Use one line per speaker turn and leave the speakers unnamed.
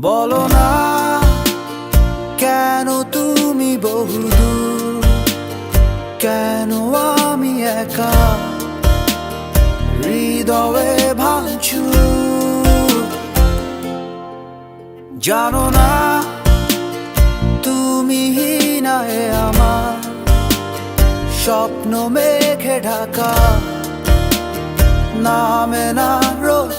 বলো না কেন তুমি বহুদূর, কেন আমি একা হৃদয়ে ভাঙচুর। জানো না তুমি হীনায় আমার স্বপ্ন মেঘে ঢাকা, নামে না রোদ